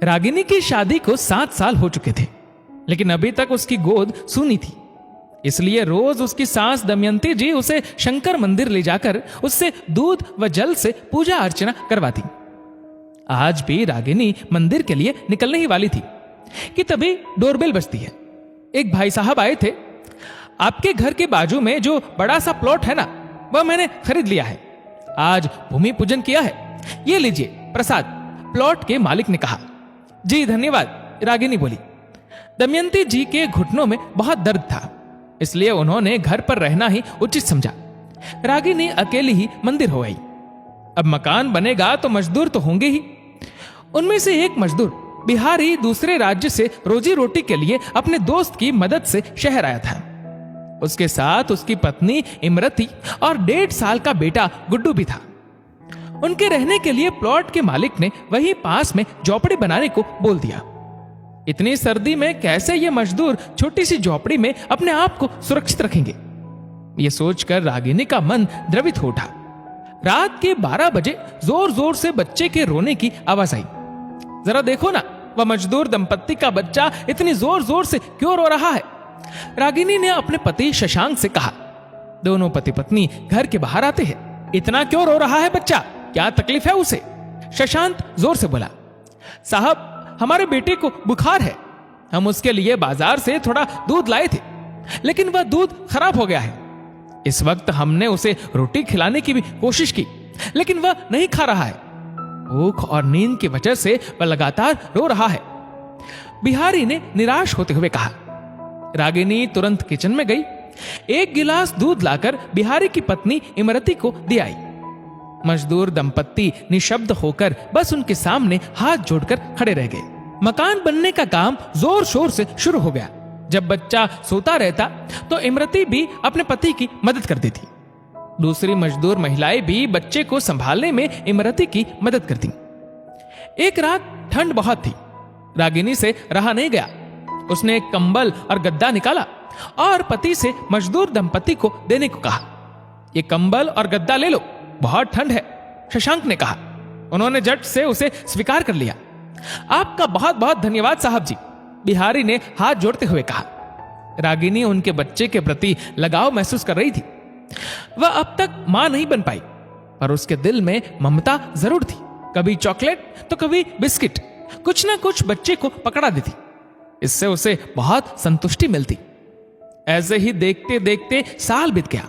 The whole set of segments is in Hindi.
रागिनी की शादी को 7 साल हो चुके थे, लेकिन अभी तक उसकी गोद सूनी थी। इसलिए रोज उसकी सास दमयंती जी उसे शंकर मंदिर ले जाकर उससे दूध व जल से पूजा अर्चना करवाती। आज भी रागिनी मंदिर के लिए निकलने ही वाली थी कि तभी डोरबेल बजती है। एक भाई साहब आए थे। आपके घर के बाजू में जो बड़ा सा प्लॉट है ना, वह मैंने खरीद लिया है। आज भूमि पूजन किया है, ये लीजिए प्रसाद, प्लॉट के मालिक ने कहा। जी धन्यवाद, रागिनी बोली। दमयंती जी के घुटनों में बहुत दर्द था, इसलिए उन्होंने घर पर रहना ही उचित समझा। रागिनी अकेली ही मंदिर हो आई। अब मकान बनेगा तो मजदूर तो होंगे ही। उनमें से एक मजदूर बिहारी दूसरे राज्य से रोजी रोटी के लिए अपने दोस्त की मदद से शहर आया था। उसके साथ उसकी पत्नी इमरती और 1.5 साल का बेटा गुड्डू भी था। उनके रहने के लिए प्लॉट के मालिक ने वहीं पास में झोपड़ी बनाने को बोल दिया। इतनी सर्दी में कैसे ये मजदूर छोटी सी झोपड़ी में अपने आप को सुरक्षित रखेंगे, ये सोचकर रागिनी का मन द्रवित हो उठा। रात के 12 बजे जोर जोर से बच्चे के रोने की आवाज आई। जरा देखो ना, वह मजदूर दंपत्ति का बच्चा इतनी जोर जोर से क्यों रो रहा है। रागिनी ने अपने पति शशांक से कहा। दोनों पति पत्नी घर के बाहर आते हैं। इतना क्यों रो रहा है बच्चा, क्या तकलीफ है उसे? शशांक जोर से बोला। साहब, हमारे बेटे को बुखार है। हम उसके लिए बाजार से थोड़ा दूध लाए थे, लेकिन वह दूध खराब हो गया है। इस वक्त हमने उसे रोटी खिलाने की भी कोशिश की, लेकिन वह नहीं खा रहा है। भूख और नींद की वजह से वह लगातार रो रहा है, बिहारी ने निराश होते हुए कहा। रागिनी तुरंत किचन में गई। 1 गिलास दूध लाकर बिहारी की पत्नी इमरती को दे आई। मजदूर दंपत्ति निशब्द होकर बस उनके सामने हाथ जोड़कर खड़े रह गए। मकान बनने का काम जोर शोर से शुरू हो गया। जब बच्चा सोता रहता तो इमरती भी अपने पति की मदद करती थी। दूसरी मजदूर महिलाएं भी बच्चे को संभालने में इमरती की मदद करती। एक रात ठंड बहुत थी। रागिनी से रहा नहीं गया। उसने एक कंबल और गद्दा निकाला और पति से मजदूर दंपत्ति को देने को कहा। ये कंबल और गद्दा ले लो, बहुत ठंड है, शशांक ने कहा। उन्होंने झट से उसे स्वीकार कर लिया। आपका बहुत बहुत धन्यवाद साहब जी, बिहारी ने हाथ जोड़ते हुए कहा। रागिनी उनके बच्चे के प्रति लगाव महसूस कर रही थी। वह अब तक मां नहीं बन पाई, पर उसके दिल में ममता जरूर थी। कभी चॉकलेट तो कभी बिस्किट, कुछ ना कुछ बच्चे को पकड़ा देती। इससे उसे बहुत संतुष्टि मिलती। ऐसे ही देखते देखते साल बीत गया।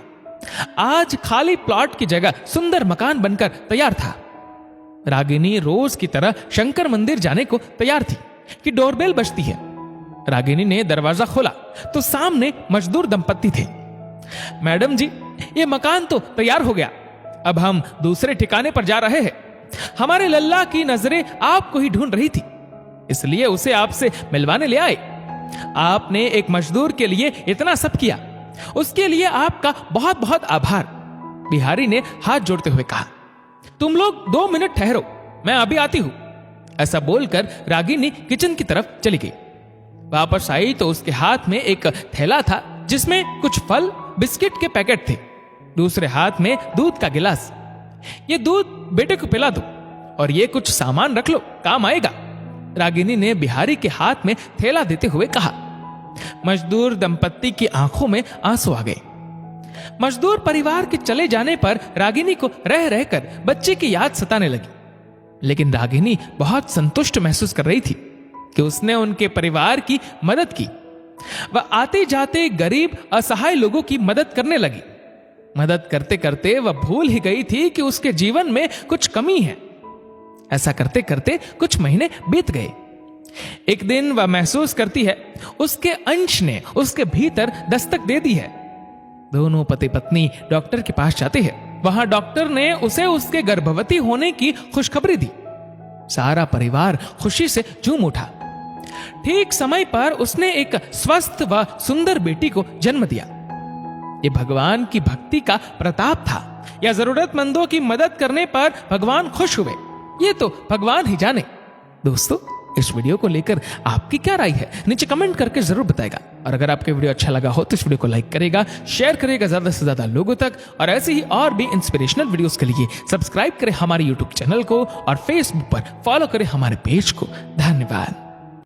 आज खाली प्लॉट की जगह सुंदर मकान बनकर तैयार था। रागिनी रोज की तरह शंकर मंदिर जाने को तैयार थी कि डोरबेल बजती है। रागिनी ने दरवाजा खोला तो सामने मजदूर दंपत्ति थे। मैडम जी, ये मकान तो तैयार हो गया, अब हम दूसरे ठिकाने पर जा रहे हैं। हमारे लल्ला की नजरें आपको ही ढूंढ रही थी, इसलिए उसे आपसे मिलवाने ले आए। आपने एक मजदूर के लिए इतना सब किया, उसके लिए आपका बहुत बहुत आभार, बिहारी ने हाथ जोड़ते हुए कहा। तुम लोग 2 मिनट ठहरो, मैं अभी आती हूं। ऐसा बोलकर रागिनी किचन की तरफ चली गई। वापस आई तो उसके हाथ में एक थैला था जिसमें कुछ फल, बिस्किट के पैकेट थे। दूसरे हाथ में दूध का गिलास। ये दूध बेटे को पिला दो और ये कुछ सामान रख लो, काम आएगा, रागिनी ने बिहारी के हाथ में थैला देते हुए कहा। मजदूर दंपत्ति की आंखों में आंसू आ गए। मजदूर परिवार के चले जाने पर रागिनी को रह रहकर बच्चे की याद सताने लगी, लेकिन रागिनी बहुत संतुष्ट महसूस कर रही थी कि उसने उनके परिवार की मदद की। वह आते जाते गरीब असहाय लोगों की मदद करने लगी। मदद करते करते वह भूल ही गई थी कि उसके जीवन में कुछ कमी है। ऐसा करते करते कुछ महीने बीत गए। एक दिन वह महसूस करती है उसके अंश ने उसके भीतर दस्तक दे दी है। दोनों पति पत्नी डॉक्टर के पास जाते हैं। वहां डॉक्टर ने उसे उसके गर्भवती होने की खुशखबरी दी। सारा परिवार खुशी से झूम उठा। ठीक समय पर उसने एक स्वस्थ व सुंदर बेटी को जन्म दिया। ये भगवान की भक्ति का प्रताप था या जरूरतमंदों की मदद करने पर भगवान खुश हुए, ये तो भगवान ही जाने। दोस्तों, इस वीडियो को लेकर आपकी क्या राय है नीचे कमेंट करके जरूर बताएगा। और अगर आपको वीडियो अच्छा लगा हो तो इस वीडियो को लाइक करेगा, शेयर करेगा ज्यादा से ज्यादा लोगों तक, और ऐसे ही और भी इंस्पिरेशनल वीडियोस के लिए सब्सक्राइब करें हमारे यूट्यूब चैनल को और फेसबुक पर फॉलो करें हमारे पेज को। धन्यवाद।